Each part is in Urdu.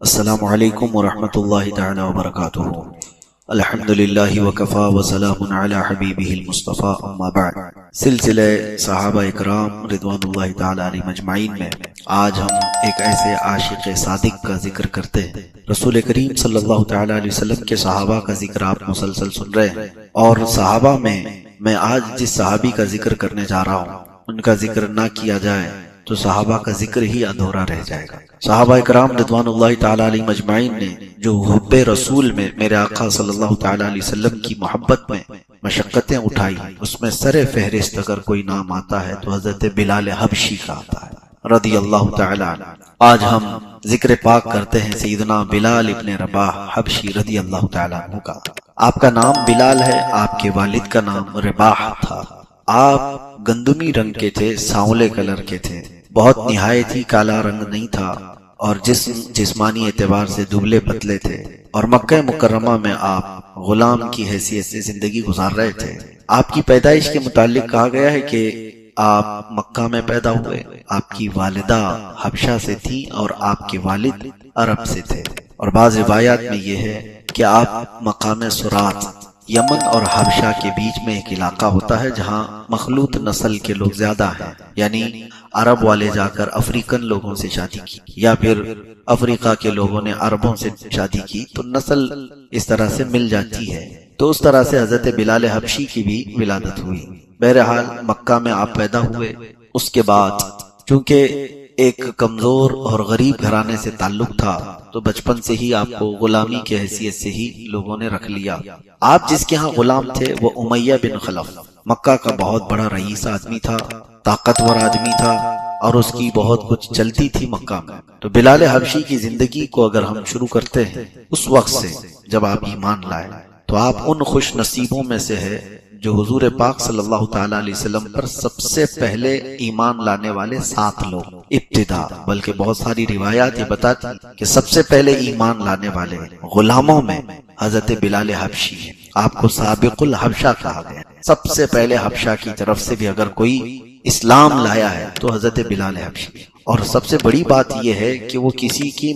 السلام علیکم ورحمۃ اللہ تعالی وبرکاتہ۔ الحمدللہ وکفا وسلام علی حبیبہ المصطفیٰ، اما بعد۔ سلسلہ صحابہ اکرام رضوان اللہ تعالی علیہم اجمعین میں آج ہم ایک ایسے عاشق صادق کا ذکر کرتے ہیں۔ رسول کریم صلی اللہ تعالی علیہ وسلم کے صحابہ کا ذکر آپ مسلسل سن رہے ہیں، اور صحابہ میں آج جس صحابی کا ذکر کرنے جا رہا ہوں ان کا ذکر نہ کیا جائے تو صحابہ کا ذکر ہی ادھورا رہ جائے گا۔ صحابہ اکرام رضوان اللہ تعالی علیہم اجمعین نے جو حب رسول میں میرے آقا صلی اللہ تعالی علیہ وسلم کی محبت میں مشقتیں اٹھائی، اس میں سر فہرست اگر کوئی نام آتا ہے تو حضرت بلال حبشی کا آتا ہے رضی اللہ تعالی عنہ۔ آج ہم ذکر پاک کرتے ہیں سیدنا بلال ابن رباح حبشی رضی اللہ تعالی عنہ کا۔ آپ کا نام بلال ہے، آپ کے والد کا نام رباح تھا۔ آپ گندمی رنگ کے تھے، سانولے کلر کے تھے، بہت نہایت ہی کالا رنگ نہیں تھا، اور جسمانی اعتبار سے دبلے پتلے تھے، اور مکہ مکرمہ میں آپ غلام کی حیثیت سے زندگی گزار رہے تھے۔ آپ کی پیدائش کے متعلق کہا گیا ہے کہ آپ مکہ میں پیدا ہوئے، آپ کی والدہ حبشہ سے تھی اور آپ کے والد عرب سے تھے، اور بعض روایات میں یہ ہے کہ آپ مقام سرات، یمن اور حبشہ کے بیچ میں ایک علاقہ ہوتا ہے جہاں مخلوط نسل کے لوگ زیادہ ہیں، یعنی عرب والے جا کر افریقن لوگوں سے شادی کی، یا پھر افریقہ کے لوگوں نے عربوں سے شادی کی تو نسل اس طرح سے مل جاتی ہے۔ تو اس طرح سے حضرت بلال حبشی کی بھی ولادت ہوئی۔ بہرحال مکہ میں آپ پیدا ہوئے، اس کے بعد چونکہ ایک کمزور اور غریب گھرانے سے تعلق تھا تو بچپن سے ہی آپ کو غلامی کی حیثیت سے ہی لوگوں نے رکھ لیا۔ آپ جس کے ہاں غلام تھے وہ امیہ بن خلف، مکہ کا بہت بڑا رئیس آدمی تھا، طاقتور آدمی تھا، اور اس کی بہت کچھ چلتی تھی مکہ میں۔ تو بلال حبشی کی زندگی کو اگر ہم شروع کرتے ہیں اس وقت سے جب آپ ایمان لائے، تو آپ ان خوش نصیبوں میں سے ہے جو حضور پاک صلی اللہ تعالی علیہ وسلم پر سب سے پہلے ایمان لانے والے 7 لوگ ابتدا، بلکہ بہت ساری روایات یہ بتاتی کہ سب سے پہلے ایمان لانے والے غلاموں میں حضرت بلال حبشی ہے۔ آپ کو سابق الحبشہ کہا گیا، سب سے پہلے حبشہ کی طرف سے بھی اگر کوئی اسلام لایا ہے تو حضرت بلال حبشی۔ اور سب سے بڑی بات یہ ہے کہ وہ کسی کے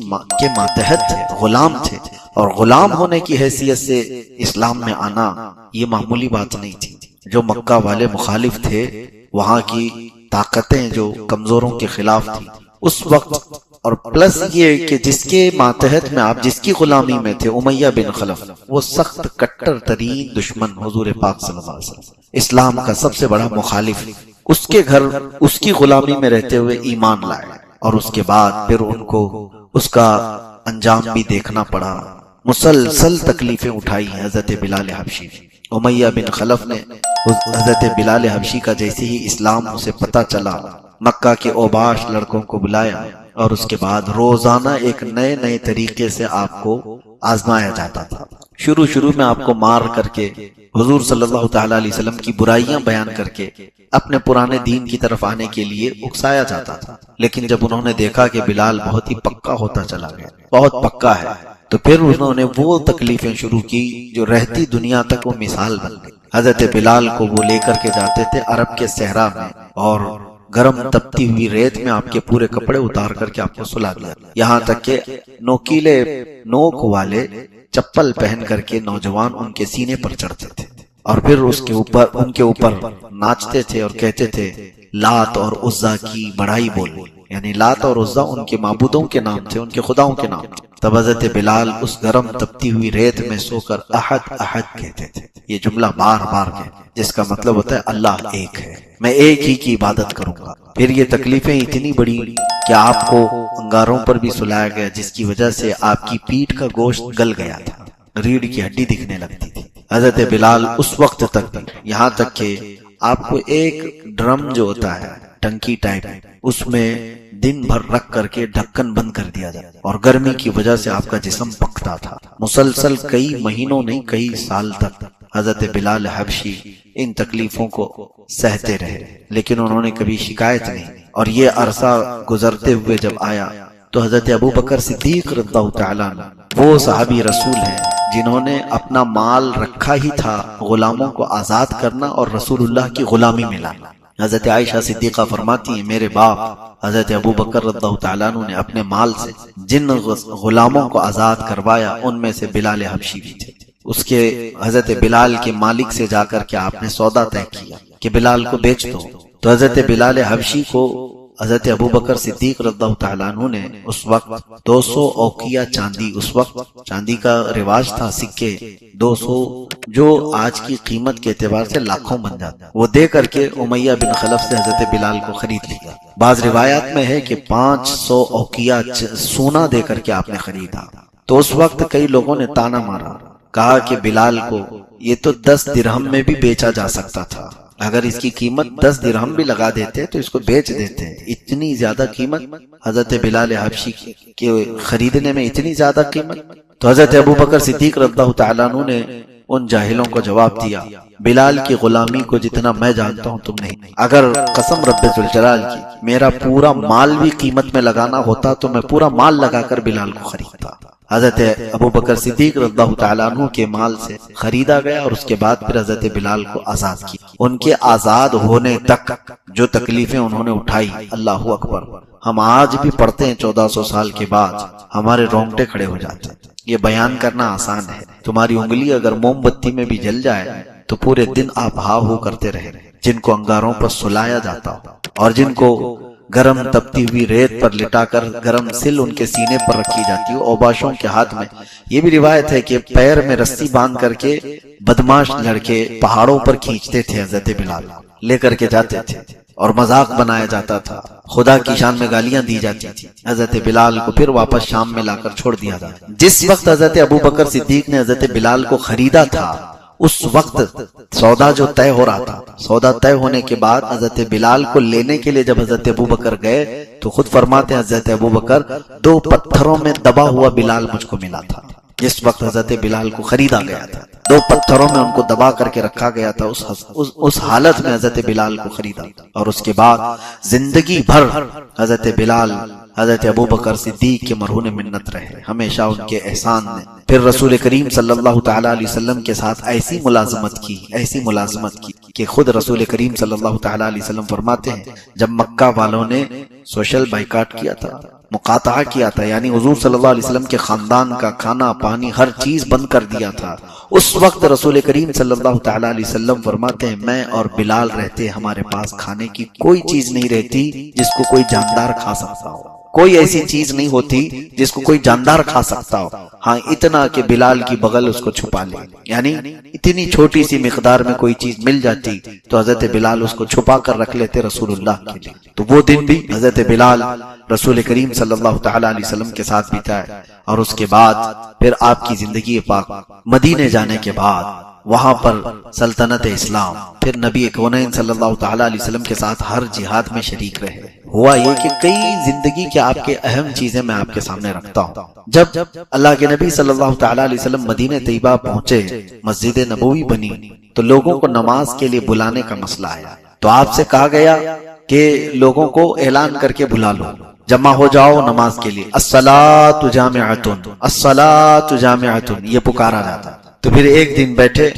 ماتحت تھے، غلام تھے، اور غلام ہونے کی حیثیت سے اسلام میں آنا یہ معمولی بات نہیں تھی۔ جو مکہ والے مخالف تھے، وہاں کی طاقتیں جو کمزوروں کے خلاف تھی اس وقت، اور پلس یہ کہ جس کے ماتحت میں آپ جس کی غلامی میں تھے امیہ بن خلف، وہ سخت کٹر ترین دشمن حضور پاک صلی اللہ علیہ وسلم، اسلام کا سب سے بڑا مخالف، اس کے گھر اس کی غلامی میں رہتے ہوئے ایمان لائے، اور اس کے بعد پھر ان کو اس کا انجام بھی دیکھنا پڑا۔ مسلسل تکلیفیں اٹھائی حضرت بلال حبشی۔ امیہ بن خلف نے حضرت بلال حبشی کا جیسے ہی اسلام اسے پتہ چلا، مکہ کے اوباش لڑکوں کو بلایا، اور اس کے بعد روزانہ ایک نئے طریقے سے آپ کو آزمایا جاتا تھا۔ شروع میں آپ کو مار کر کے، حضور صلی اللہ تعالی علیہ وسلم کی برائیاں بیان کر کے اپنے پرانے دین کی طرف آنے کے لیے اکسایا جاتا تھا، لیکن جب انہوں نے دیکھا کہ بلال بہت ہی پکا ہوتا چلا گیا، بہت پکا ہے، تو پھر انہوں نے وہ تکلیفیں شروع کی جو رہتی دنیا تک وہ مثال بن گئی۔ حضرت بلال کو وہ لے کر کے جاتے تھے عرب کے صحرا میں، اور گرم تپتی ہوئی ریت میں آپ کے پورے کپڑے اتار کر کے آپ کو سلا دیا، یہاں تک کہ نوکیلے نوک والے چپل پہن کر کے نوجوان ان کے سینے پر چڑھتے تھے، اور پھر ان کے اوپر ناچتے تھے اور کہتے تھے لات اور عزا کی بڑائی بول، یعنی لات اور عزا ان کے معبودوں کے نام تھے، ان کے خداؤں کے نام تھے۔ تب حضرت بلال اس گرم تپتی ہوئی ریت میں سو کر احد احد کہتے تھے، یہ جملہ بار بار کہتے، جس کا مطلب ہوتا ہے اللہ ایک ہے، میں ایک ہی کی عبادت کروں گا۔ پھر یہ تکلیفیں اتنی بڑی کہ آپ کو انگاروں پر بھی سلایا گیا، جس کی وجہ سے آپ کی پیٹھ کا گوشت گل گیا تھا، ریڑھ کی ہڈی دکھنے لگتی تھی۔ حضرت بلال اس وقت تک، یہاں تک کہ آپ کو ایک ڈرم جو ہوتا ہے ٹنکی ٹائپ، اس میں دن بھر رکھ کر کے ڈھکن بند کر دیا جاتا، اور گرمی کی وجہ سے آپ کا جسم پکتا تھا۔ مسلسل کئی مہینوں نہیں کئی سال تک حضرت بلال حبشی ان تکلیفوں کو سہتے رہے، لیکن انہوں نے کبھی شکایت نہیں۔ اور یہ عرصہ گزرتے ہوئے جب آیا تو حضرت ابو بکر صدیق رضی اللہ تعالیٰ عنہ، وہ صحابی رسول ہیں جنہوں نے اپنا مال رکھا ہی تھا غلاموں کو آزاد کرنا اور رسول اللہ کی غلامی میں لانا، حضرت عائشہ صدیقہ فرماتی ہیں میرے باپ حضرت ابو بکر رضی اللہ تعالیٰ عنہ نے اپنے مال سے جن غلاموں کو آزاد کروایا ان میں سے بلال حبشی بھی تھے۔ اس کے حضرت بلال کے مالک سے جا کر کے آپ نے سودا طے کیا کہ بلال کو بیچ دو، تو حضرت بلال حبشی کو حضرت ابو بکر صدیق رضی اللہ تعالیٰ عنہ نے اس وقت 200 اوقیہ چاندی، اس وقت چاندی کا رواج تھا، سکے 200 جو آج کی قیمت کے اعتبار سے لاکھوں بن جاتا، وہ دے کر کے امیہ بن خلف سے حضرت بلال کو خرید لیا۔ بعض روایات میں ہے کہ 500 اوقیہ سونا دے کر کے آپ نے خریدا۔ تو اس وقت کئی لوگوں نے تانا مارا، کہا کہ بلال کو یہ تو 10 درہم میں بھی بیچا جا سکتا تھا، اگر اس کی قیمت 10 درہم بھی لگا دیتے تو اس کو بیچ دیتے، اتنی زیادہ قیمت حضرت بلال حبشی کے خریدنے میں، اتنی زیادہ قیمت۔ تو حضرت ابو بکر صدیق رضی اللہ تعالیٰ عنہ نے ان جاہلوں کو جواب دیا، بلال کی غلامی کو جتنا میں جانتا ہوں تم نہیں، اگر قسم رب ذوالجلال کی میرا پورا مال بھی قیمت میں لگانا ہوتا تو میں پورا مال لگا کر بلال کو خریدتا۔ حضرت ابو بکر صدیق رضی اللہ تعالیٰ عنہ کے مال سے خریدا گیا، اور اس کے بعد پھر حضرت بلال کو آزاد کی۔ ان کے آزاد ہونے تک جو تکلیفیں انہوں نے اٹھائی، اللہ اکبر، ہم آج بھی پڑھتے ہیں 1400 سال کے بعد ہمارے رونگٹے کھڑے ہو جاتے ہیں۔ یہ بیان کرنا آسان ہے، تمہاری انگلی اگر موم بتی میں بھی جل جائے تو پورے دن آپ ہا ہو کرتے رہے، جن کو انگاروں پر سلایا جاتا ہو اور جن کو گرم تپتی ہوئی ریت پر لٹا کر گرم سل ان کے سینے پر رکھی جاتی ہو، اوباشوں کے ہاتھ میں۔ یہ بھی روایت ہے کہ پیر میں رسی باندھ کر کے بدماش لڑکے پہاڑوں پر کھینچتے تھے، حضرت بلال لے کر کے جاتے تھے اور مذاق بنایا جاتا تھا، خدا کی شان میں گالیاں دی جاتی تھی۔ حضرت بلال کو پھر واپس شام میں لا کر چھوڑ دیا جاتا۔ جس وقت حضرت ابو بکر صدیق نے حضرت بلال کو خریدا تھا، اس وقت سودا جو طے ہو رہا تھا، سودا طے ہونے کے بعد حضرت بلال کو لینے کے لیے جب حضرت ابو بکر گئے تو خود فرماتے ہیں حضرت ابو بکر، 2 پتھروں میں دبا ہوا بلال مجھ کو ملا تھا۔ جس وقت حضرت بلال کو خریدا گیا تھا 2 پتھروں میں ان کو دبا کر کے رکھا گیا تھا، اس حالت میں حضرت بلال کو خریدا، اور اس کے بعد زندگی بھر حضرت بلال حضرت ابو بکر صدیق کے مرہون منت رہے، ہمیشہ ان کے احسان نے پھر رسول کریم صلی اللہ تعالی علیہ وسلم کے ساتھ ایسی ملازمت کی کہ خود رسول کریم صلی اللہ تعالی علیہ وسلم فرماتے ہیں جب مکہ والوں نے سوشل بائیکاٹ کیا تھا، مقاطعہ کیا تھا، یعنی حضور صلی اللہ علیہ وسلم کے خاندان کا کھانا پانی ہر چیز بند کر دیا تھا، اس وقت رسول کریم صلی اللہ تعالی علیہ وسلم فرماتے ہیں میں اور بلال رہتے، ہمارے پاس کھانے کی کوئی چیز نہیں رہتی جس کو کوئی جاندار کھا سکتا ہو، کوئی ایسی چیز نہیں ہوتی جس کو کوئی جاندار کھا سکتا ہو، ہاں اتنا کہ بلال کی بغل اس کو چھپا لے، یعنی اتنی چھوٹی سی مقدار میں کوئی چیز مل جاتی تو حضرت بلال اس کو چھپا کر رکھ لیتے رسول اللہ کے لیے۔ تو وہ دن بھی حضرت بلال رسول کریم صلی اللہ تعالی علیہ وسلم کے ساتھ بیتا ہے، اور اس کے بعد پھر آپ کی زندگی پاک مدینے جانے کے بعد وہاں پر سلطنت اسلام، پھر نبی کونین صلی اللہ تعالی علیہ وسلم کے ساتھ ہر جہاد میں شریک رہے۔ ہوا یہ کہ کئی زندگی کے آپ کے اہم چیزیں میں آپ کے سامنے رکھتا ہوں۔ جب اللہ کے نبی صلی اللہ تعالی علیہ وسلم مدینہ طیبہ پہنچے، مسجد نبوی بنی، تو لوگوں کو نماز کے لیے بلانے کا مسئلہ آیا، تو آپ سے کہا گیا کہ لوگوں کو اعلان کر کے بلا لو، جمع ہو جاؤ نماز کے لیے، الصلاۃ جامعۃ، الصلاۃ جامعۃ، یہ پکارا جاتا۔ تو پھر ایک دن بیٹھے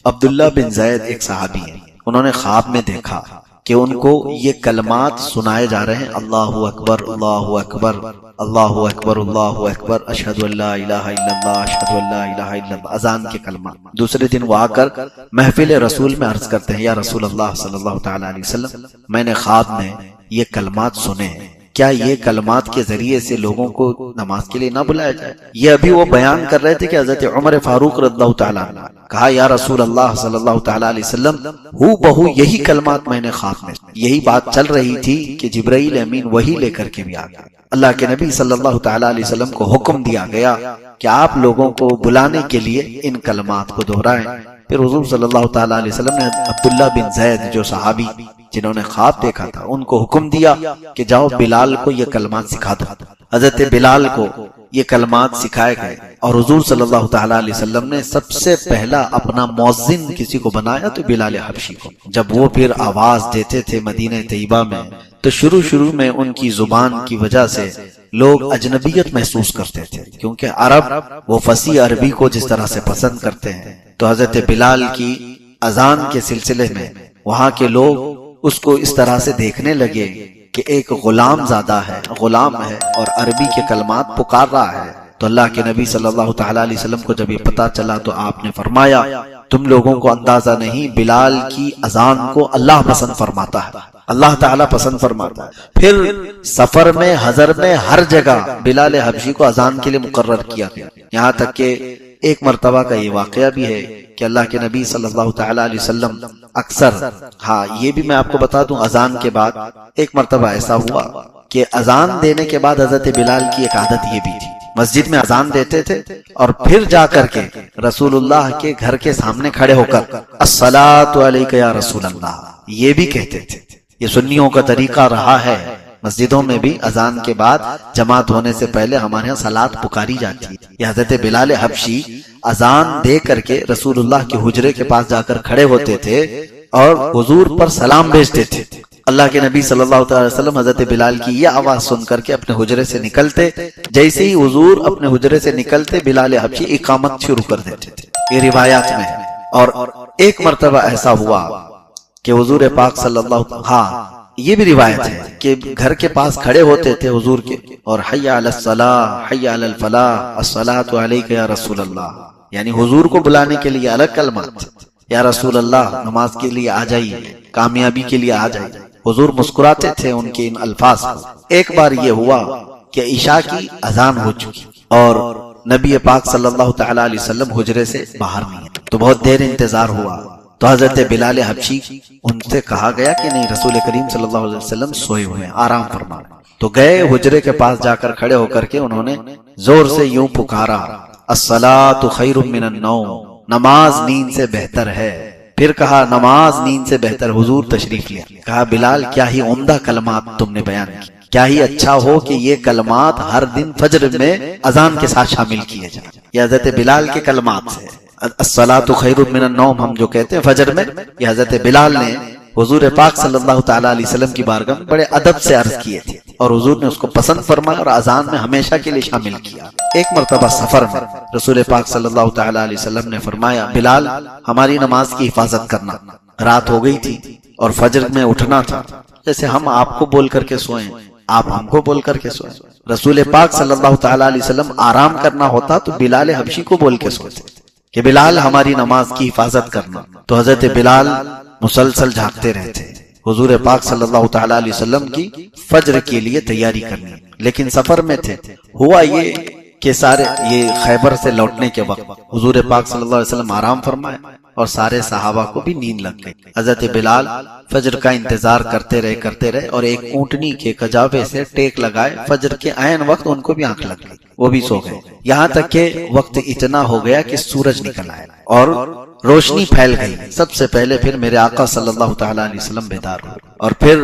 عبداللہ بن زید ایک صحابی ہیں، انہوں نے خواب میں دیکھا کہ ان کو یہ کلمات سنائے جا رہے ہیں، اللہ اکبر اللہ اکبر اللہ اکبر اللہ اکبر، اشہد ان لا الہ الا اللہ اشہد ان لا الہ الا اللہ، اذان کے کلمات۔ دوسرے دن وہ آ کر محفل رسول میں عرض کرتے ہیں یا رسول اللہ صلی اللہ تعالی علیہ وسلم، میں نے خواب میں یہ کلمات سنے ہیں، کیا یہ کلمات کے ذریعے سے لوگوں کو نماز کے لیے نہ بلایا جائے؟ یہ ابھی وہ بیان کر رہے تھے کہ حضرت عمر فاروق رضی اللہ تعالیٰ عنہ کہا یا رسول اللہ صلی اللہ تعالیٰ علیہ وسلم، ہو بہو یہی کلمات میں نے خواب میں، یہی بات چل رہی تھی کہ جبرائیل امین وہی لے کر کے بھی آ گیا۔ اللہ کے نبی صلی اللہ تعالیٰ علیہ وسلم کو حکم دیا گیا کہ آپ لوگوں کو بلانے کے لیے ان کلمات کو دہرائیں۔ پھر حضور صلی اللہ تعالیٰ علیہ وسلم نے عبداللہ بن زید جو صحابی جنہوں نے خواب دیکھا تھا ان کو حکم دیا کہ جاؤ بلال کو یہ کلمات سکھا دو۔ حضرت بلال کو یہ کلمات سکھائے گئے، اور حضور صلی اللہ تعالیٰ علیہ وسلم نے سب سے پہلا اپنا مؤذن کسی کو بنایا تو بلال حبشی کو۔ جب وہ پھر آواز دیتے تھے مدینہ طیبہ میں تو شروع میں ان کی زبان کی وجہ سے لوگ اجنبیت محسوس کرتے تھے، کیونکہ عرب وہ فصیح عربی کو جس طرح سے پسند کرتے ہیں، تو حضرت بلال کی اذان کے سلسلے میں وہاں کے لوگ اس کو اس طرح سے دیکھنے لگے کہ ایک غلام زادہ ہے، غلام ہے اور عربی کے کلمات پکار رہا ہے۔ تو اللہ کے نبی صلی اللہ تعالی علیہ وسلم کو جب یہ پتا چلا تو آپ نے فرمایا تم لوگوں کو اندازہ نہیں، بلال کی اذان کو اللہ پسند فرماتا ہے، اللہ تعالیٰ پسند فرماتا ہے۔ پھر سفر میں، حضر میں، ہر جگہ بلال حبشی کو اذان کے لیے مقرر کیا گیا، یہاں تک کہ ایک مرتبہ کا یہ واقعہ بھی ہے کہ اللہ کے نبی صلی اللہ تعالی علیہ وسلم اکثر، ہاں یہ بھی میں آپ کو بتا دوں، اذان کے بعد ایک مرتبہ ایسا ہوا کہ اذان دینے کے بعد حضرت بلال کی ایک عادت یہ بھی تھی، مسجد میں اذان دیتے تھے اور پھر جا کر کے رسول اللہ کے گھر کے سامنے کھڑے ہو کر الصلاۃ علیک یا رسول اللہ یہ بھی کہتے تھے۔ یہ سنیوں کا طریقہ رہا ہے، مسجدوں میں بھی اذان کے بعد جماعت ہونے سے پہلے ہمارے یہاں صلاۃ پکاری جاتی ہے۔ یہ حضرت بلال حبشی اذان دے کر کے رسول اللہ کے حجرے کے پاس جا کر کھڑے ہوتے تھے اور حضور پر سلام بھیجتے تھے۔ اللہ کے نبی صلی اللہ علیہ وسلم حضرت بلال کی یہ آواز سن کر کے اپنے حجرے سے نکلتے، جیسے ہی حضور اپنے حجرے سے نکلتے بلال حبشی اقامت شروع کر دیتے تھے، یہ روایات میں ہے۔ اور ایک مرتبہ ایسا ہوا کہ حضور پاک صلی اللہ ہاں یہ بھی روایت ہے کہ گھر کے پاس کھڑے ہوتے تھے حضور کے اور حی علی الصلاۃ حی علی الفلاح الصلاۃ علیک یا رسول اللہ، یعنی حضور کو بلانے کے لیے الگ کلمات، یا رسول اللہ نماز کے لیے آ جائیے، کامیابی کے لیے آ جائیے۔ حضور مسکراتے تھے ان کے ان الفاظ کو۔ ایک بار یہ ہوا کہ عشاء کی اذان ہو چکی اور نبی پاک صلی اللہ تعالی علیہ وسلم حجرے سے باہر نہیں ہے، تو بہت دیر انتظار ہوا، تو حضرت بلال حبشی ان سے کہا گیا کہ نہیں، رسول کریم صلی اللہ علیہ وسلم سوئے ہوئے ہیں، آرام فرما۔ تو گئے حجرے کے پاس جا کر کھڑے ہو کر کے انہوں نے زور سے یوں پکارا الصلاۃ خیر من النوم، نماز نیند سے بہتر ہے۔ پھر کہا نماز نیند سے بہتر، حضور تشریف لیا، کہا بلال کیا ہی عمدہ کلمات تم نے بیان کی، کیا ہی اچھا ہو کہ یہ کلمات ہر دن فجر میں اذان کے ساتھ شامل کیے جائیں۔ یہ حضرت بلال کے کلمات سے الصلاۃ خیر من النوم ہم جو کہتے ہیں فجر میں، یہ حضرت بلال نے حضور پاک صلی اللہ تعالی علیہ وسلم کی بارگاہ میں بڑے ادب سے عرض کیے تھے اور حضور نے اس کو پسند فرمایا اور اذان میں ہمیشہ کے لیے شامل کیا۔ ایک مرتبہ سفر میں رسول پاک صلی اللہ تعالی علیہ وسلم نے فرمایا بلال ہماری نماز کی حفاظت کرنا، رات ہو گئی تھی اور فجر میں اٹھنا تھا، جیسے ہم آپ کو بول کر کے سوئیں، آپ ہم کو بول کر کے سوئیں، رسول پاک صلی اللہ تعالی علیہ وسلم آرام کرنا ہوتا تو بلال حبشی کو بول کے سوتے کہ بلال ہماری نماز کی حفاظت کرنا۔ تو حضرت بلال مسلسل جھاگتے رہتے، حضور پاک صلی اللہ تعالی علیہ وسلم کی فجر کے لیے تیاری کرنی، لیکن سفر میں تھے۔ ہوا یہ کہ سارے یہ خیبر سے لوٹنے کے وقت حضور پاک صلی اللہ علیہ وسلم آرام فرمائے اور سارے صحابہ کو بھی نیند لگ گئی۔ حضرت بلال فجر کا انتظار کرتے رہے اور ایک اونٹنی کے کجاوے سے ٹیک لگائے، فجر کے عین وقت ان کو بھی آنکھ لگ گئی، وہ بھی سو گئے، یہاں تک کہ وقت اتنا ہو گیا کہ سورج نکل آیا اور روشنی پھیل گئی۔ سب سے پہلے پھر میرے آقا صلی اللہ تعالی علیہ وسلم بیدار ہوئے اور پھر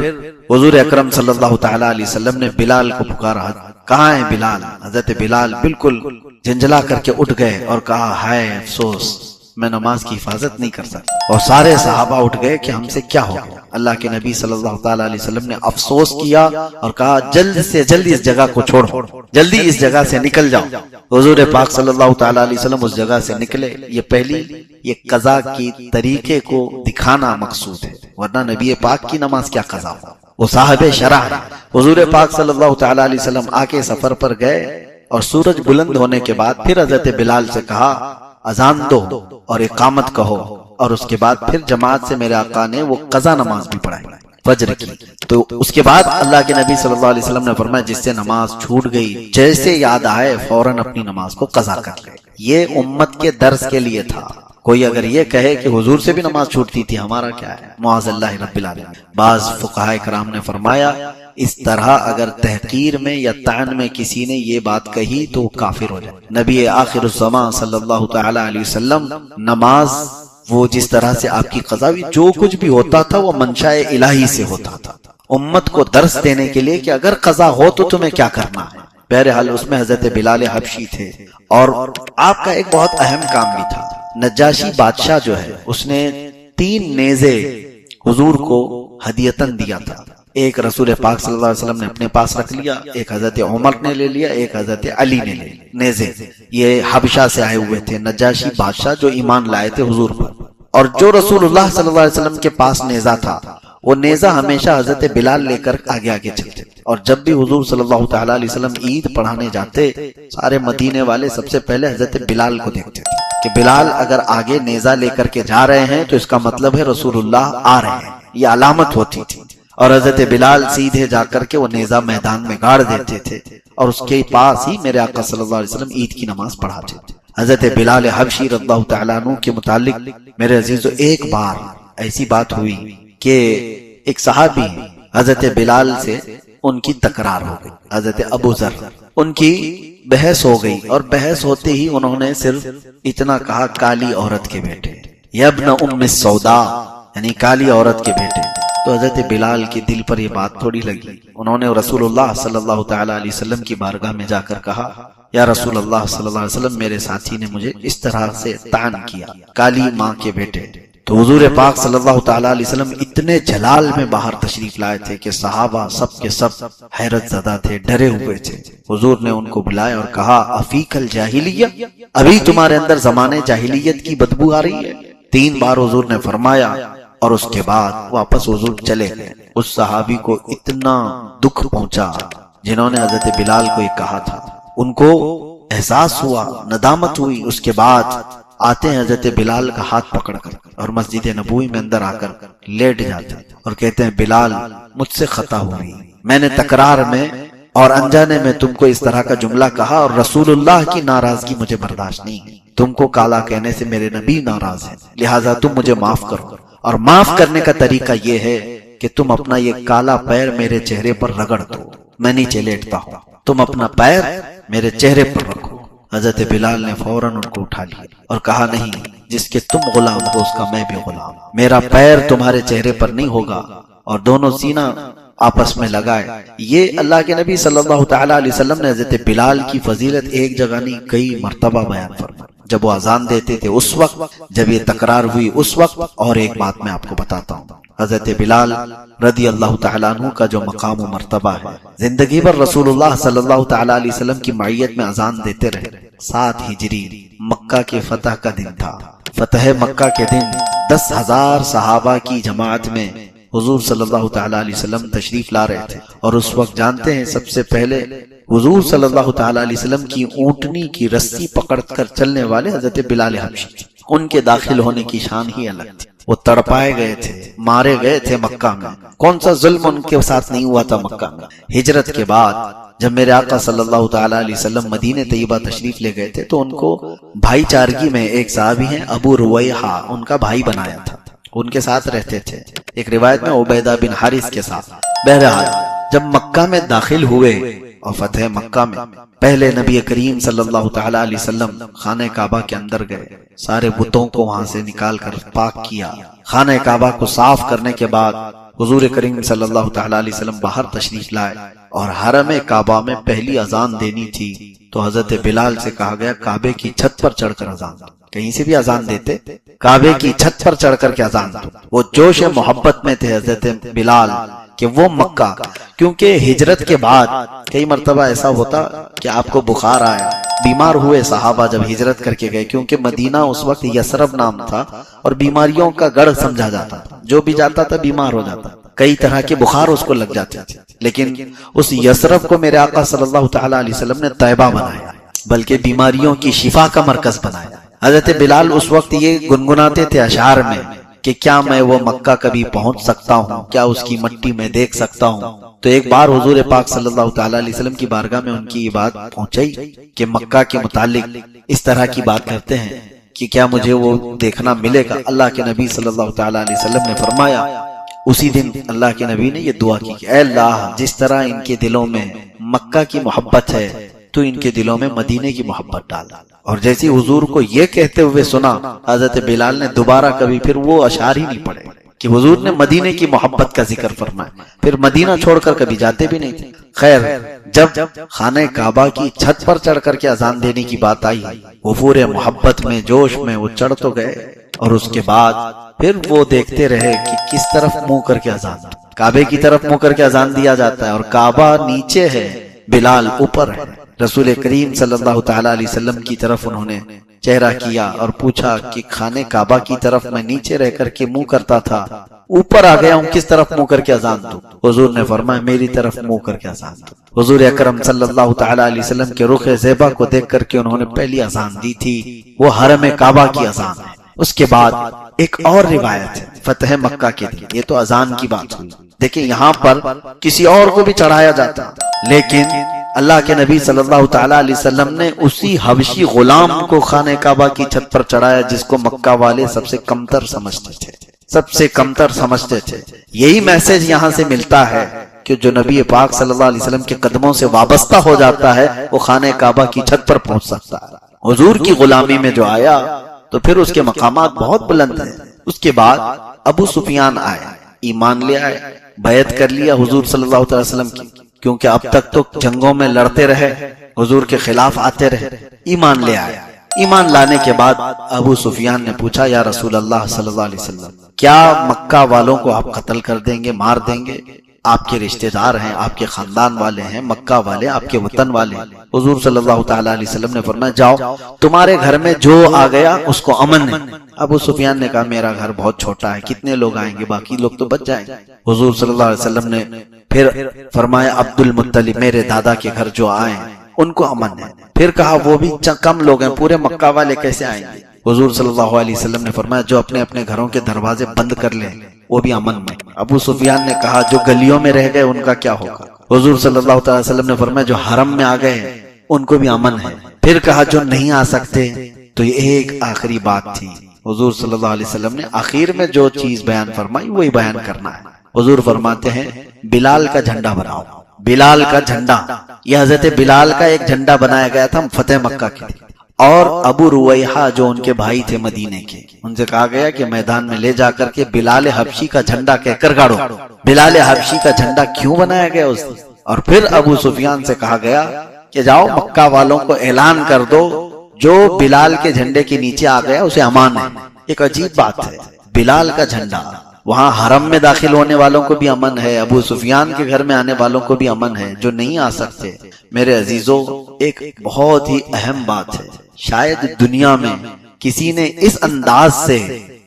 حضور اکرم صلی اللہ تعالی علیہ وسلم نے بلال کو پکارا، کہاں ہے بلال؟ حضرت بلال بالکل جھنجھلا کر کے اٹھ گئے اور کہا ہائے افسوس، میں نماز کی حفاظت نہیں کر سکتا۔ اور سارے صحابہ اٹھ گئے کہ ہم سے کیا ہو گیا۔ اللہ کے نبی صلی اللہ تعالی علیہ وسلم نے افسوس کیا اور کہا جلد سے جلد اس جگہ کو چھوڑو، جلدی اس جگہ سے نکل جاؤ۔ حضور پاک صلی اللہ تعالی علیہ وسلم اس جگہ سے نکلے۔ یہ پہلی یہ قضا کی طریقے کو دکھانا مقصود ہے، ورنہ نبی پاک کی نماز کیا قضا ہو، وہ صاحب شرع ہے۔ حضور پاک صلی اللہ تعالی علیہ وسلم آکے سفر پر گئے اور سورج بلند ہونے کے بعد پھر حضرت بلال سے کہا اذان دو اور اقامت کہو، اور اس کے بعد پھر جماعت سے میرے آقا نے وہ قضا نماز بھی پڑھائی فجر کی۔ تو اس کے بعد اللہ کے نبی صلی اللہ علیہ وسلم نے فرمایا جس سے نماز چھوٹ گئی جیسے یاد آئے فوراً اپنی نماز کو قضا کر لے۔ یہ امت کے درس کے لیے تھا۔ کوئی اگر یہ کہے کہ حضور سے بھی نماز چھوٹتی تھی، ہمارا کیا ہے، معاذ اللہ رب العالمین۔ بعض فقہاء کرام نے فرمایا اس طرح اگر تحقیر میں یا طعن میں کسی نے یہ بات کہی تو وہ کافر ہو جائے۔ نبی آخر الزمان صلی اللہ تعالی علیہ وسلم نماز وہ جس طرح سے آپ کی قضا ہوئی، جو کچھ بھی ہوتا تھا وہ منشاء الہی سے ہوتا تھا، امت کو درس دینے کے لیے کہ اگر قضا ہو تو تمہیں کیا کرنا ہے۔ بہرحال اس میں حضرت بلال حبشی تھے اور آپ کا ایک بہت اہم کام بھی تھا۔ نجاشی بادشاہ جو ہے اس نے 3 نیزے حضور کو ہدیتاً دیا تھا۔ ایک رسول پاک صلی اللہ علیہ وسلم نے اپنے پاس رکھ لیا، ایک حضرت عمر نے لے لیا، ایک حضرت علی نے لے لیا۔ نیزے یہ حبشہ سے آئے ہوئے تھے، نجاشی بادشاہ جو ایمان لائے تھے حضور پر، اور جو رسول اللہ صلی اللہ علیہ وسلم کے پاس نیزہ تھا وہ نیزہ ہمیشہ حضرت بلال لے کر آگے آگے چلتے تھے، اور جب بھی حضور صلی اللہ تعالی علیہ وسلم عید پڑھانے جاتے سارے مدینے والے سب سے پہلے حضرت بلال کو دیکھتے تھے کہ بلال اگر آگے نیزہ لے کر کے جا رہے ہیں تو اس کا مطلب ہے رسول اللہ آ رہے ہیں، یہ علامت ہوتی تھی۔ اور حضرت بلال سیدھے جا کر کے وہ نیزہ میدان میں گاڑ دیتے تھے، اور اس کے پاس ہی میرے آقا صلی اللہ علیہ وسلم عید کی نماز پڑھاتے تھے۔ حضرت بلال حبشی رضی اللہ تعالیٰ عنہ کے متعلق میرے عزیزو ایک بار ایسی بات ہوئی کہ ایک صحابی حضرت بلال سے ان کی تکرار ہو گئی، حضرت ابو ذر، ان کی بحث ہو گئی، اور بحث ہوتے ہی انہوں نے صرف اتنا کہا کالی عورت کے بیٹے، یا ابن ام السودا، یعنی کالی عورت کے بیٹے۔ تو حضرت بلال کے دل پر یہ بات تھوڑی لگی، انہوں نے رسول اللہ صلی اللہ تعالی علیہ وسلم کی بارگاہ میں جا کر کہا یا رسول اللہ صلی اللہ علیہ وسلم، میرے ساتھی نے مجھے اس طرح سے طعن کیا، کالی ماں کے بیٹے۔ تو حضور پاک صلی اللہ تعالی علیہ وسلم اتنے جلال میں باہر تشریف لائے تھے کہ صحابہ سب کے سب حیرت زدہ تھے، ڈرے ہوئے تھے۔ حضور نے ان کو بلایا اور کہا افیک الجاہلیہ، ابھی تمہارے اندر زمانے جاہلیت کی بدبو آ رہی ہے؟ 3 بار حضور نے فرمایا، اور اس کے بعد واپس حضور چلے گئے۔ اس صحابی کو اتنا دکھ پہنچا جنہوں نے حضرت بلال کو یہ کہا تھا، ان کو احساس ہوا، ندامت ہوئی۔ اس کے بعد آتے ہیں حضرت بلال کا ہاتھ پکڑ کر اور مسجد نبوی میں اندر آ کر لیٹ جاتے ہیں اور کہتے ہیں بلال مجھ سے خطا ہوئی، میں نے تکرار میں اور انجانے میں تم کو اس طرح کا جملہ کہا، اور رسول اللہ کی ناراضگی مجھے برداشت نہیں ہے، تم کو کالا کہنے سے میرے نبی ناراض ہیں، لہٰذا تم مجھے معاف کرو۔ اور معاف کرنے کا طریقہ یہ ہے کہ تم اپنا یہ کالا پیر میرے چہرے پر رگڑ دو، میں نیچے لیٹتا ہوں، تم اپنا پیر میرے چہرے پر رکھو۔ حضرت بلال نے فوراً ان کو اٹھا لیا اور کہا نہیں، جس کے تم غلام ہو اس کا میں بھی غلام، میرا پیر تمہارے چہرے پر نہیں ہوگا۔ اور دونوں سینہ آپس میں لگائے۔ یہ اللہ کے نبی صلی اللہ تعالی علیہ وسلم نے حضرت بلال کی فضیلت ایک جگہ نہیں کئی مرتبہ بیان فرمائی، جب وہ اذان دیتے تھے اس وقت، جب یہ تکرار ہوئی اس وقت۔ اور ایک بات میں آپ کو بتاتا ہوں، حضرت بلال رضی اللہ تعالیٰ عنہ کا جو مقام و مرتبہ ہے، زندگی بھر رسول اللہ صلی اللہ تعالی علیہ وسلم کی معیت میں اذان دیتے رہے۔ 7 ہجری مکہ کے فتح کا دن تھا، فتح مکہ کے دن 10,000 صحابہ کی جماعت میں حضور صلی اللہ تعالی علیہ وسلم تشریف لا رہے تھے، اور اس وقت جانتے ہیں سب سے پہلے حضور صلی اللہ تعالی علیہ وسلم کی اونٹنی کی رسی پکڑ کر چلنے والے حضرت بلال حبشی، ان کے داخل ہونے کی شان ہی الگ تھی۔ وہ تڑپائے گئے تھے، مارے گئے تھے مکہ میں، کون سا ظلم ان کے ساتھ نہیں ہوا تھا مکہ میں۔ ہجرت کے بعد جب میرے آقا صلی اللہ تعالی علیہ وسلم مدینہ طیبہ تشریف لے گئے تھے تو ان کو بھائی چارگی میں ایک صحابی ہیں ابو رویحہ، ان کا بھائی بنایا تھا، ان کے ساتھ رہتے تھے، ایک روایت میں عبیدہ بن حارث کے ساتھ۔ بہرحال جب مکہ میں داخل ہوئے اور فتح مکہ میں پہلے نبی کریم صلی اللہ تعالی علیہ وسلم خانہ کعبہ کے اندر گئے، سارے بتوں کو وہاں سے نکال کر پاک کیا، خانہ کعبہ کو صاف کرنے کے بعد حضور کریم صلی اللہ تعالی علیہ وسلم باہر تشریف لائے، اور حرم کعبہ میں پہلی اذان دینی تھی تو حضرت بلال سے کہا گیا کعبے کی چھت پر چڑھ کر اذان دو۔ کہیں سے بھی اذان دیتے، کعبے کی چھت پر چڑھ کر کے اذان دو۔ وہ جوش محبت میں تھے حضرت بلال کہ وہ مکہ، کیونکہ ہجرت کے بعد کئی مرتبہ ایسا ہوتا کہ آپ کو بخار آیا، بیمار ہوئے صحابہ جب ہجرت کر کے گئے، کیونکہ مدینہ اس وقت یثرب نام تھا اور بیماریوں کا گڑھ سمجھا جاتا تھا، جو بھی جاتا تھا بیمار ہو جاتا، کئی طرح کے بخار اس کو لگ جاتے تھے، لیکن اس یثرب کو میرے آقا صلی اللہ تعالی علیہ وسلم نے طیبہ بنایا، بلکہ بیماریوں کی شفا کا مرکز بنایا۔ حضرت بلال اس وقت یہ گنگناتے تھے اشعار میں کہ کیا میں وہ مکہ کبھی پہنچ سکتا ہوں، کیا اس کی مٹی میں دیکھ سکتا ہوں۔ تو ایک بار حضور پاک صلی اللہ تعالی علیہ وسلم کی بارگاہ میں ان کی یہ بات پہنچی کہ مکہ کے متعلق اس طرح کی بات کرتے ہیں کہ کیا مجھے وہ دیکھنا ملے گا۔ اللہ کے نبی صلی اللہ تعالی علیہ وسلم نے فرمایا، اسی دن اللہ کے نبی نے یہ دعا کی کہ اے اللہ، جس طرح ان کے دلوں میں مکہ کی محبت ہے تو ان کے دلوں میں مدینے کی محبت ڈال۔ اور جیسی حضور کو یہ کہتے ہوئے سنا، حضرت بلال نے دوبارہ کبھی پھر وہ اشعار ہی نہیں پڑھے کہ حضور نے مدینے کی محبت کا ذکر فرمایا، پھر مدینہ چھوڑ کر کبھی جاتے بھی نہیں تھے۔ خیر، جب خانہ کعبہ کی چھت پر چڑھ کر کے اذان دینے کی بات آئی، وہ پورے محبت میں جوش میں وہ چڑھ تو گئے، اور اس کے بعد پھر وہ دیکھتے رہے کہ کس طرف منہ کر کے اذان، کعبے کی طرف منہ کر کے اذان دیا جاتا ہے اور کعبہ نیچے ہے، بلال اوپر ہے۔ رسول کریم صلی اللہ تعالی علیہ وسلم کی طرف انہوں نے چہرہ کیا اور پوچھا کہ خانہ کعبہ کی طرف میں نیچے رہ کر کے منہ کرتا تھا، اوپر آ گیا ہوں، کس طرف منہ کر کے اذان دوں؟ حضور نے فرمایا میری طرف منہ کر کے اذان دو۔ حضور اکرم صلی اللہ تعالی علیہ وسلم کے رخ زیبا کو دیکھ کر کے انہوں نے پہلی اذان دی تھی، وہ حرم کعبہ کی اذان ہے۔ اس کے بعد ایک اور روایت ہے فتح مکہ کے دن، یہ تو اذان کی بات ہوئی، دیکھیں یہاں پر کسی اور کو بھی چڑھایا جاتا، لیکن اللہ کے نبی صلی اللہ تعالی علیہ وسلم نے اسی حبشی غلام کو خانہ کعبہ کی چھت پر چڑھایا جس کو مکہ والے سب سے کمتر سمجھتے تھے، سب سے کمتر سمجھتے تھے۔ یہی میسج یہاں سے ملتا ہے کہ جو نبی پاک صلی اللہ علیہ وسلم کے قدموں سے وابستہ ہو جاتا ہے وہ خانہ کعبہ کی چھت پر پہنچ سکتا ہے۔ حضور کی غلامی میں جو آیا تو پھر اس کے مقامات بہت بلند ہیں۔ اس کے بعد ابو سفیان آئے، ایمان لے آئے، بیعت کر لیا حضور صلی اللہ علیہ وسلم کی، کیونکہ اب تک تو جنگوں میں لڑتے رہے، حضور کے خلاف آتے رہے، ایمان لے آئے۔ ایمان لانے کے بعد ابو سفیان نے پوچھا یا رسول اللہ صلی اللہ علیہ وسلم کیا مکہ والوں کو آپ قتل کر دیں گے، مار دیں گے؟ آپ کے رشتہ دار ہیں، آپ کے خاندان والے ہیں، مکہ والے آپ کے وطن والے ہیں۔ حضور صلی اللہ تعالی علیہ وسلم نے فرمایا جاؤ، تمہارے گھر میں جو آ گیا اس کو امن ہے۔ ابو سفیان نے کہا میرا گھر بہت چھوٹا ہے، کتنے لوگ آئیں گے، باقی لوگ تو بچ جائیں گے۔ حضور صلی اللہ علیہ وسلم نے پھر فرمایا عبد المطلب میرے دادا کے گھر جو آئے ان کو امن ہے۔ پھر کہا وہ بھی کم لوگ ہیں، پورے مکہ والے کیسے آئیں گے؟ حضور صلی اللہ علیہ وسلم نے فرمایا جو اپنے اپنے گھروں کے دروازے بند کر لیں وہ بھی امن میں۔ ابو سفیان نے کہا جو گلیوں میں رہ گئے ان کا کیا ہوگا؟ حضور صلی اللہ تعالی وسلم نے فرمایا جو حرم میں آ گئے ان کو بھی امن ہے۔ پھر کہا جو نہیں آ سکتے، تو یہ ایک آخری بات تھی۔ حضور صلی اللہ علیہ وسلم نے آخر میں جو چیز بیان فرمائی وہی بیان کرنا ہے۔ حضور فرماتے ہیں بلال کا جھنڈا بناؤ۔ بلال کا جھنڈا، یہ حضرت بلال کا ایک جھنڈا بنایا گیا تھا فتح مکہ کے لیے، اور ابو رویحہ جو ان کے بھائی تھے مدینے کے، ان سے کہا گیا کہ میدان میں لے جا کر کے بلال حبشی کا جھنڈا کہہ کر گاڑو۔ بلال حبشی کا جھنڈا کیوں بنایا گیا اس دن؟ اور پھر ابو سفیان سے کہا گیا کہ جاؤ مکہ والوں کو اعلان کر دو جو بلال کے جھنڈے کے نیچے آ گیا اسے امان ہے۔ ایک عجیب بات ہے، بلال کا جھنڈا، وہاں حرم میں داخل ہونے والوں کو بھی امن ہے، ابو سفیان کے گھر میں آنے والوں کو بھی امن ہے، جو نہیں آ سکتے۔ میرے عزیزو، ایک بہت ہی اہم بات ہے، شاید دنیا میں کسی نے اس انداز سے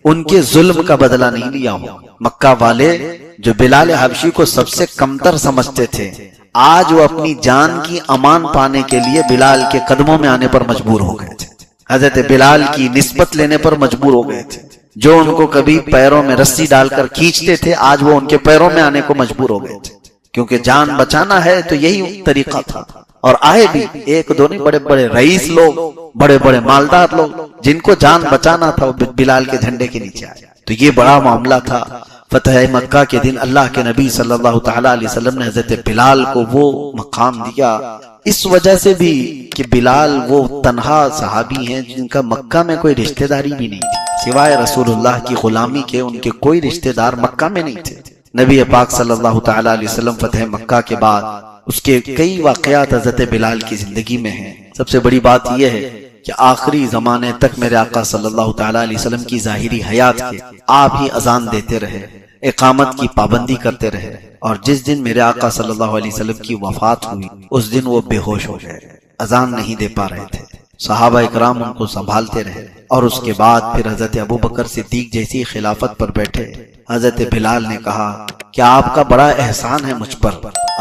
ان کے ظلم کا بدلہ نہیں لیا ہو۔ مکہ والے جو بلال حبشی کو سب سے کمتر سمجھتے تھے، آج وہ اپنی جان کی امان پانے کے لیے بلال کے قدموں میں آنے پر مجبور ہو گئے تھے، حضرت بلال کی نسبت لینے پر مجبور ہو گئے تھے۔ جو ان کو کبھی پیروں میں رسی ڈال کر کھینچتے تھے آج وہ ان کے پیروں میں آنے کو مجبور ہو گئے تھے، کیونکہ جان بچانا ہے تو یہی طریقہ تھا۔ اور آئے بھی ایک دو نہیں، بڑے بڑے رئیس لوگ، بڑے بڑے مالدار لوگ جن کو جان بچانا تھا وہ بلال کے جھنڈے کے نیچے آئے۔ تو یہ بڑا معاملہ تھا۔ فتح مکہ کے دن اللہ کے نبی صلی اللہ تعالی علیہ وسلم نے حضرت بلال کو وہ مقام دیا، اس وجہ سے بھی کہ بلال وہ تنہا صحابی ہیں جن کا مکہ میں کوئی رشتہ داری بھی نہیں تھی، سوائے رسول اللہ کی غلامی کے ان کے کوئی رشتہ دار مکہ میں نہیں تھے۔ نبی پاک صلی اللہ تعالی علیہ وسلم فتح مکہ کے بعد اس کے کئی واقعات حضرت بلال کی زندگی میں ہیں۔ سب سے بڑی بات یہ ہے کہ آخری زمانے تک میرے آقا صلی اللہ تعالی علیہ وسلم کی ظاہری حیات کے آپ ہی اذان دیتے رہے، اقامت کی پابندی کرتے رہے، اور جس دن میرے آقا صلی اللہ علیہ وسلم کی وفات ہوئی اس دن وہ بے ہوش ہو گئے، اذان نہیں دے پا رہے تھے۔ صحابہ اکرام ان کو سنبھالتے رہے، اور اس کے بعد پھر حضرت ابوبکر صدیق جیسی خلافت پر بیٹھے۔ حضرت بلال نے کہا کہ آپ کا بڑا احسان ہے مجھ پر،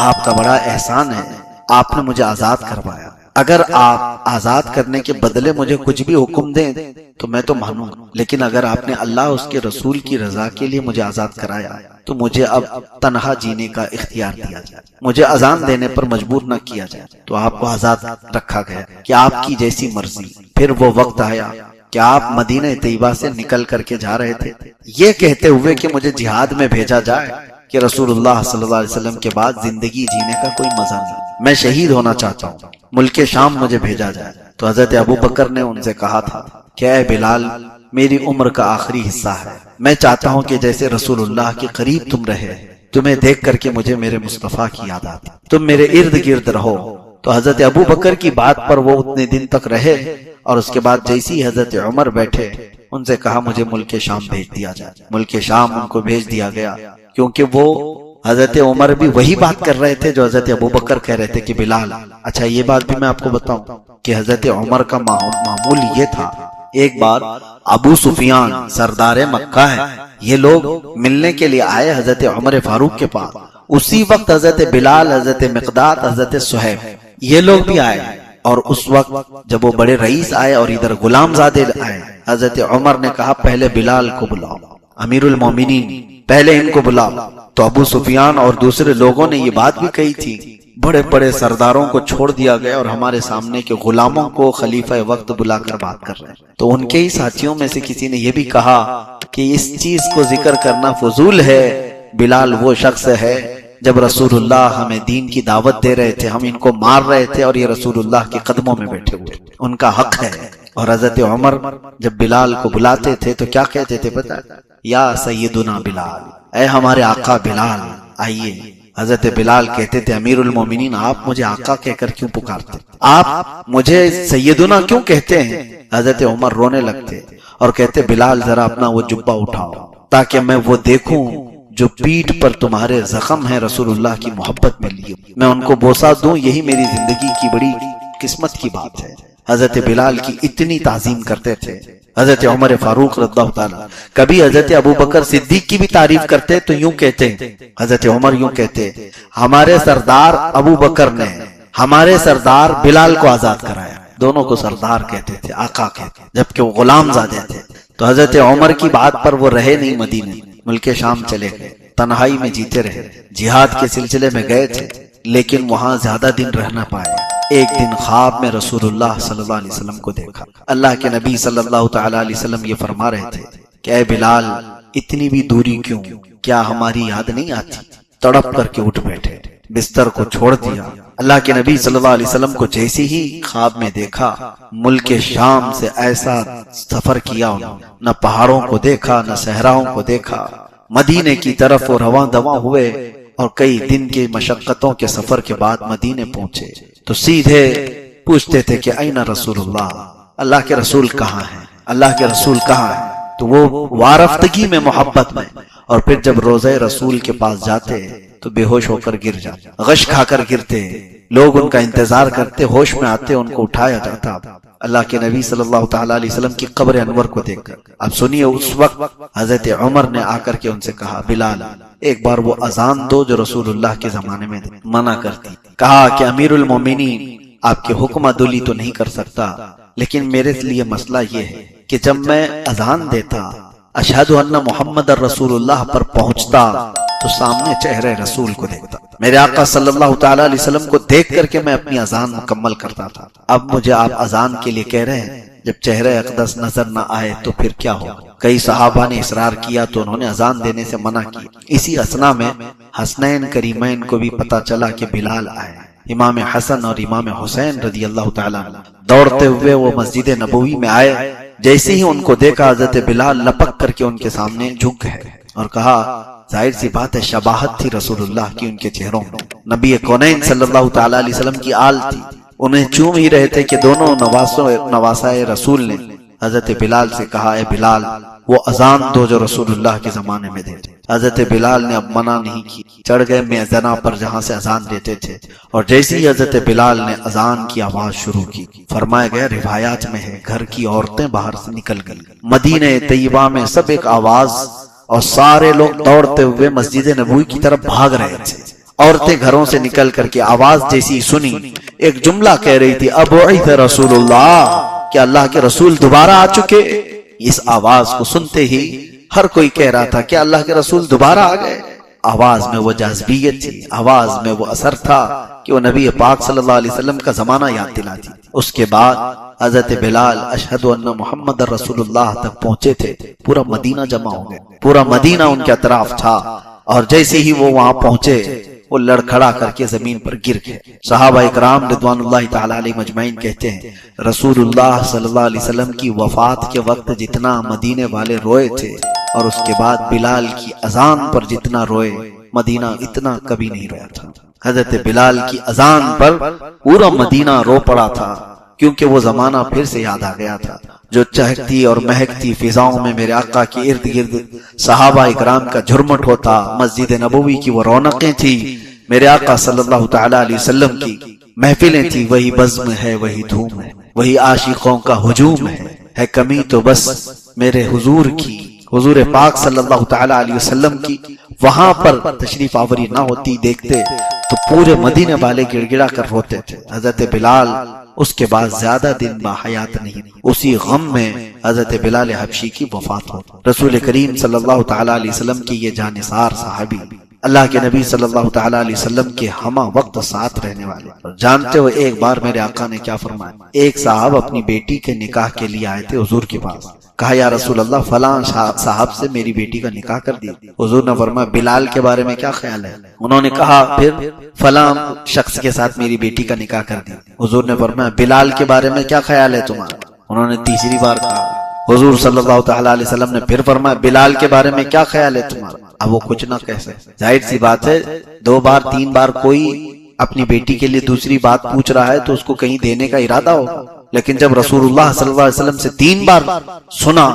آپ کا بڑا احسان ہے، آپ نے مجھے آزاد کروایا، اگر آپ آزاد کرنے کے بدلے مجھے کچھ بھی حکم دیں تو میں تو مانوں گا، لیکن اگر آپ نے اللہ اس کے رسول کی رضا کے لیے مجھے آزاد کرایا تو مجھے اب تنہا جینے کا اختیار دیا جائے، مجھے اذان دینے پر مجبور نہ کیا جائے۔ تو آپ کو آزاد رکھا گیا کہ آپ کی جیسی مرضی۔ پھر وہ وقت آیا کہ آپ مدینہ طیبہ سے نکل کر کے جا رہے تھے یہ کہتے ہوئے کہ مجھے جہاد میں بھیجا جائے، کہ رسول اللہ صلی اللہ علیہ وسلم کے بعد زندگی جینے کا کوئی مزہ نہیں، میں شہید ہونا چاہتا ہوں، ملک شام مجھے بھیجا جائے۔ تو حضرت ابوبکر نے ان سے کہا تھا کہ اے بلال، میری عمر کا آخری حصہ ہے، میں چاہتا ہوں کہ جیسے رسول اللہ کے قریب تم رہے، تمہیں دیکھ کر کے مجھے میرے مصطفیٰ کی یاد آتی، تم میرے ارد گرد رہو۔ تو حضرت ابوبکر کی بات پر وہ اتنے دن تک رہے، اور اس کے بعد جیسی حضرت عمر بیٹھے ان سے کہا مجھے ملک شام بھیج دیا جائے۔ ملک شام ان کو بھیج دیا گیا، کیونکہ وہ حضرت عمر بھی وہی بات کر رہے تھے جو حضرت ابوبکر کہہ رہے تھے کہ بلال۔ اچھا یہ بات بھی میں آپ کو بتاؤں کہ حضرت عمر کا معمول یہ تھا ایک بار ابو سفیان سردار مکہ ہے، یہ لوگ ملنے کے لیے آئے حضرت عمر فاروق کے پاس. اسی وقت حضرت بلال، حضرت مقداد، حضرت صہیب یہ لوگ بھی آئے. اور اس وقت جب وہ بڑے رئیس آئے اور ادھر غلام زادے آئے، حضرت عمر نے کہا پہلے بلال کو بلاؤ، امیر المومنین پہلے ان کو بلاؤ. تو ابو سفیان اور دوسرے لوگوں نے یہ بات بھی کہی تھی، بڑے بڑے سرداروں کو چھوڑ دیا گیا اور ہمارے سامنے کے غلاموں کو خلیفہ وقت بلا کر بات کر رہے ہیں. تو ان کے ہی ساتھیوں میں سے کسی نے یہ بھی کہا کہ اس چیز کو ذکر کرنا فضول ہے، بلال وہ شخص ہے جب رسول اللہ ہمیں دین کی دعوت دے رہے تھے، ہم ان کو مار رہے تھے اور یہ رسول اللہ کے قدموں میں بیٹھے ہوئے، ان کا حق ہے. اور حضرت عمر جب بلال کو بلاتے تھے تو کیا کہتے تھے پتہ؟ یا سیدنا بلال، اے ہمارے آقا بلال آئیے. حضرت بلال کہتے تھے امیر المومنین آپ مجھے آقا کہہ کر کیوں پکارتے، آپ مجھے سیدنا کیوں کہتے ہیں؟ حضرت عمر رونے لگتے اور کہتے بلال ذرا اپنا وہ جبہ اٹھاؤ تاکہ میں وہ دیکھوں جو پیٹھ پر تمہارے زخم ہیں رسول اللہ کی محبت میں لیے، میں ان کو بوسہ دوں، یہی میری زندگی کی بڑی قسمت کی بات ہے. حضرت بلال کی اتنی تعظیم کرتے تھے. حضرت عمر فاروق رضی اللہ تعالی کبھی حضرت ابو بکر صدیق کی بھی تعریف کرتے تو یوں کہتے، حضرت عمر یوں کہتے ہمارے سردار ابو بکر نے ہمارے سردار بلال کو آزاد کرایا. دونوں کو سردار کہتے تھے، آقا کہتے، جبکہ وہ غلام زادے تھے. تو حضرت عمر کی بات پر وہ رہے نہیں، مدینے ملک شام چلے گئے، تنہائی میں جیتے رہے، جہاد کے سلسلے میں گئے تھے لیکن وہاں زیادہ دن رہ نہ پائے. ایک دن خواب میں رسول اللہ صلی اللہ علیہ وسلم کو دیکھا. اللہ کے نبی صلی اللہ تعالی علیہ وسلم یہ فرما رہے تھے کہ اے بلال اتنی بھی دوری کیوں، کیا ہماری یاد نہیں آتی؟ تڑپ کر کے اٹھ بیٹھے، بستر کو چھوڑ دیا. اللہ کے نبی صلی اللہ علیہ وسلم کو جیسے ہی خواب میں دیکھا، ملک شام سے ایسا سفر کیا انہوں نے، نہ پہاڑوں کو دیکھا نہ صحراؤں کو دیکھا، مدینے کی طرف وہ رواں دواں ہوئے اور کئی دن کی مشقتوں کے سفر کے بعد مدینے پہنچے تو سیدھے پوچھتے تھے کہ این رسول اللہ، اللہ کے رسول کہاں ہیں، اللہ کے رسول کہاں ہیں؟ تو وہ وارفتگی میں، محبت میں، اور پھر جب روضہ رسول کے پاس جاتے تو بے ہوش ہو کر گر جاتے، غش کھا کر گرتے، لوگ ان کا انتظار کرتے، ہوش میں آتے، ان کو اٹھایا جاتا. اللہ کے نبی صلی اللہ تعالی علیہ وسلم کی قبر انور کو دیکھ کر اب سنیے، اس وقت حضرت عمر نے آ کر کے ان سے کہا بلال ایک بار وہ اذان دو جو رسول اللہ کے زمانے میں منع کرتی. کہا کہ امیر المومنین آپ کے حکم عدولی تو نہیں کر سکتا، لیکن میرے لیے مسئلہ یہ ہے کہ جب میں اذان دیتا اشہد ان محمد رسول اللہ پر پہنچتا تو سامنے چہرے رسول کو دیکھتا، میرے آقا صلی اللہ تعالی علیہ وسلم کو دیکھ کر کے میں اپنی اذان مکمل کرتا تھا. اب مجھے آپ اذان کے لیے کہہ رہے ہیں، جب چہرے اقدس نظر نہ آئے تو پھر کیا ہو؟ کئی صحابہ نے اصرار کیا تو انہوں نے اذان دینے سے منع کی. اسی اثنا میں حسنین کریمین کو بھی پتا چلا کہ بلال آئے. امام حسن اور امام حسین رضی اللہ تعالیٰ دوڑتے ہوئے وہ مسجد نبوی میں آئے. جیسے ہی ان کو دیکھا حضرت بلال لپک کر کے ان کے سامنے جھک گئے اور کہا ظاہر سی بات ہے شباہت تھی رسول اللہ کی ان کے چہروں میں، نبی کونین صلی اللہ تعالی علیہ وسلم کی آل تھی. انہیں چوم ہی رہے تھے کہ دونوں نواسائے رسول نے حضرت بلال سے کہا اے بلال وہ اذان دو جو رسول اللہ کے زمانے میں دیتے. حضرت بلال نے اب منع نہیں کی، چڑھ گئے میزنا پر جہاں سے اذان دیتے تھے، اور جیسے ہی حضرت بلال نے اذان کی آواز شروع کی، فرمایا گیا روایات میں ہے گھر کی عورتیں باہر سے نکل گئی. مدینہ طیبہ میں سب ایک آواز اور سارے لوگ دوڑتے ہوئے مسجد نبوی کی طرف بھاگ رہے تھے. عورتیں گھروں سے نکل کر کے آواز جیسی سنی، ایک جملہ کہہ رہی تھی ابعث رسول اللہ، کہ اللہ کے رسول دوبارہ آ چکے. اس آواز کو سنتے ہی ہر کوئی کہہ رہا تھا کہ اللہ کے رسول دوبارہ آ گئے. آواز میں وہ جاذبیت تھی، آواز میں وہ اثر تھا کہ وہ نبی پاک صلی اللہ علیہ وسلم کا زمانہ یاد دلاتی. اس کے بعد حضرت بلال اشہد ان محمد رسول اللہ تک پہنچے تھے. پورا مدینہ جمع ہو گیا، پورا مدینہ ان کے اطراف تھا، اور جیسے ہی وہ وہاں پہنچے وہ لڑکھڑا کر کے زمین پر گر گئے. صحابہ اکرام رضوان اللہ تعالی علیہ مجمعین کہتے ہیں رسول اللہ صلی اللہ علیہ وسلم کی وفات کے وقت جتنا مدینے والے روئے تھے اور اس کے بعد بلال کی اذان پر جتنا روئے، مدینہ اتنا کبھی نہیں رویا تھا. حضرت بلال کی اذان پر پورا مدینہ رو پڑا تھا، کیونکہ وہ زمانہ پھر سے یاد آ گیا تھا جو چہکتی اور مہکتی فضاؤں میں میرے آقا کے ارد گرد صحابہ اکرام کا جھرمٹ ہوتا، مسجد نبوی کی وہ رونقیں تھی، میرے آقا صلی اللہ تعالی علیہ وسلم کی محفلیں تھی. وہی بزم ہے، وہی دھوم ہے، وہی عاشقوں کا ہجوم ہے. ہے کمی تو بس میرے حضور کی، حضور پاک صلی اللہ تعالی علیہ وسلم کی وہاں پر تشریف آوری نہ ہوتی دیکھتے تو پورے مدینے والے گڑ گڑا کر روتے تھے۔ حضرت بلال اس کے بعد زیادہ دن باحیات نہیں، اسی غم میں حضرت بلال حبشی کی وفات ہو۔ رسول کریم صلی اللہ تعالی علیہ وسلم کی یہ جانثار صحابی، اللہ کے نبی صلی اللہ تعالی علیہ وسلم کے ہمہ وقت ساتھ رہنے والے، جانتے ہو ایک بار میرے آقا نے کیا فرمایا؟ ایک صاحب اپنی بیٹی کے نکاح کے لیے آئے تھے حضور کے پاس، کہا یا رسول اللہ فلاں صاحب سے میری بیٹی کا نکاح کر دیا۔ حضور نے فرمایا بلال کے بارے میں کیا خیال ہے؟ انہوں نے کہا پھر فلاں شخص کے ساتھ میری بیٹی کا نکاح کر دیا۔ حضور نے فرمایا بلال کے بارے میں کیا خیال ہے تمہارا؟ انہوں نے تیسری بار کہا۔ حضور صلی اللہ تعالی علیہ وسلم نے پھر فرمایا بلال کے بارے میں کیا خیال ہے تمہارا؟ اب وہ کچھ نہ کہہ سکے، ظاہر سی بات ہے، 2 بار 3 بار کوئی اپنی بیٹی کے لیے دوسری بات پوچھ رہا ہے تو اس کو کہیں دینے کا ارادہ ہوگا، لیکن جب رسول اللہ صلی اللہ علیہ وسلم سے 3 بار سنا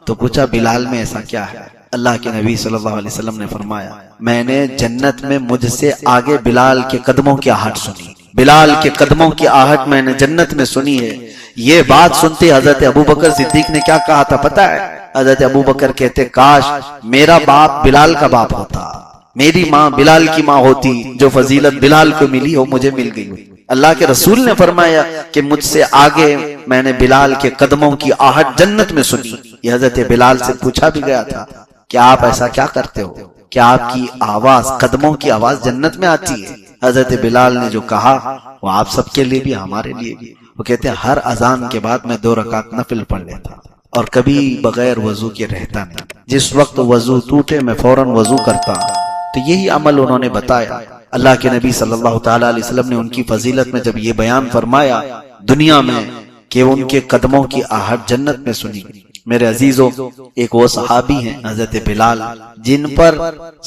تو پوچھا بلال میں ایسا کیا ہے؟ اللہ کے نبی صلی اللہ علیہ وسلم نے فرمایا میں نے جنت میں مجھ سے آگے بلال کے قدموں کی آہٹ سنی، بلال کے قدموں کی آہٹ میں نے جنت میں سنی ہے۔ یہ بات سنتے حضرت ابوبکر صدیق نے کیا کہا تھا پتہ ہے؟ حضرت ابوبکر کہتے کاش میرا باپ بلال کا باپ ہوتا، میری ماں بلال کی ماں ہوتی، جو فضیلت بلال کو ملی ہو مجھے مل گئی ہوتی۔ اللہ کے رسول نے فرمایا کہ مجھ سے آگے میں نے بلال کے قدموں کی آہٹ جنت میں سنی۔ یہ حضرت بلال سے پوچھا بھی گیا تھا کہ آپ ایسا کیا کرتے ہو؟ کیا آپ کی آواز، قدموں کی آواز جنت میں آتی ہے؟ حضرت بلال نے جو کہا وہ آپ سب کے لیے بھی ہمارے لیے بھی، وہ کہتے ہیں ہر اذان کے بعد میں 2 رکعت نفل پڑھ لیتا اور کبھی بغیر وضو کے رہتا نہیں، جس وقت وضو ٹوٹے میں فوراً وضو کرتا۔ تو یہی عمل انہوں نے بتایا۔ اللہ کے نبی صلی اللہ تعالی علیہ وسلم نے ان کی فضیلت میں جب یہ بیان فرمایا دنیا میں کہ ان کے قدموں کی آہٹ جنت میں سنی۔ میرے عزیزو، ایک وہ صحابی ہیں حضرت بلال جن پر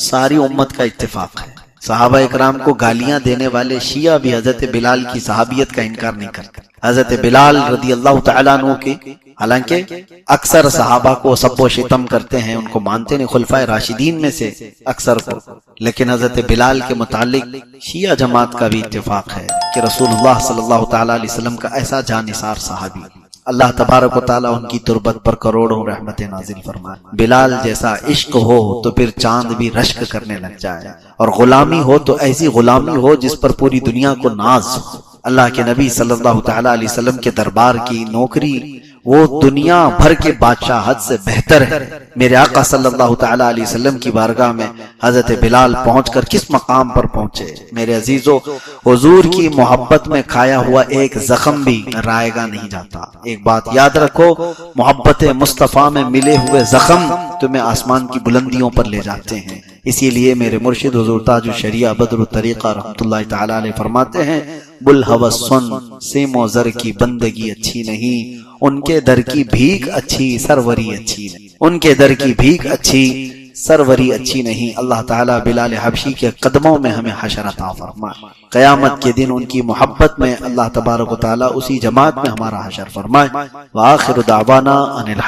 ساری امت کا اتفاق ہے۔ صحابہ اکرام کو گالیاں دینے والے شیعہ بھی حضرت بلال کی صحابیت کا انکار نہیں کرتے۔ حضرت بلال رضی اللہ تعالیٰ عنہ کی، حالانکہ اکثر صحابہ کو سب و شتم کرتے ہیں، ان کو مانتے نہیں، خلفائے راشدین میں سے اکثر کو، لیکن حضرت بلال کے متعلق شیعہ جماعت کا بھی اتفاق ہے کہ رسول اللہ صلی اللہ تعالیٰ علیہ وسلم کا ایسا جانثار صحابی، اللہ تبارک و تعالیٰ ان کی تربت پر کروڑوں رحمتیں نازل فرمائے۔ بلال جیسا عشق ہو تو پھر چاند بھی رشک کرنے لگ جائے، اور غلامی ہو تو ایسی غلامی ہو جس پر پوری دنیا کو ناز ہو۔ اللہ کے نبی صلی اللہ تعالیٰ علیہ وسلم کے دربار کی نوکری وہ دنیا بھر کے بادشاہت سے بہتر ہے۔ میرے آقا صلی اللہ تعالیٰ علیہ وسلم کی بارگاہ میں حضرت بلال پہنچ کر کس مقام پر پہنچے؟ میرے عزیزو، حضور کی محبت میں کھایا ہوا ایک زخم بھی رائے گا نہیں جاتا۔ ایک بات یاد رکھو، محبت مصطفیٰ میں ملے ہوئے زخم تمہیں آسمان کی بلندیوں پر لے جاتے ہیں۔ اسی لیے میرے مرشد حضور تاج الشریعہ بدر الطریقہ رحمۃ اللہ تعالیٰ علیہ فرماتے ہیں بلہوس سن سیم و زر کی بندگی اچھی نہیں، ان کے در کی بھیک اچھی سروری اچھی نہیں، ان کے در کی بھیک اچھی سروری اچھی نہیں۔ اللہ تعالیٰ بلال حبشی کے قدموں میں ہمیں حشر عطا فرمائے، قیامت کے دن ان کی محبت میں اللہ تبارک و تعالیٰ اسی جماعت میں ہمارا حشر فرمائے۔ وآخر دعوانا ان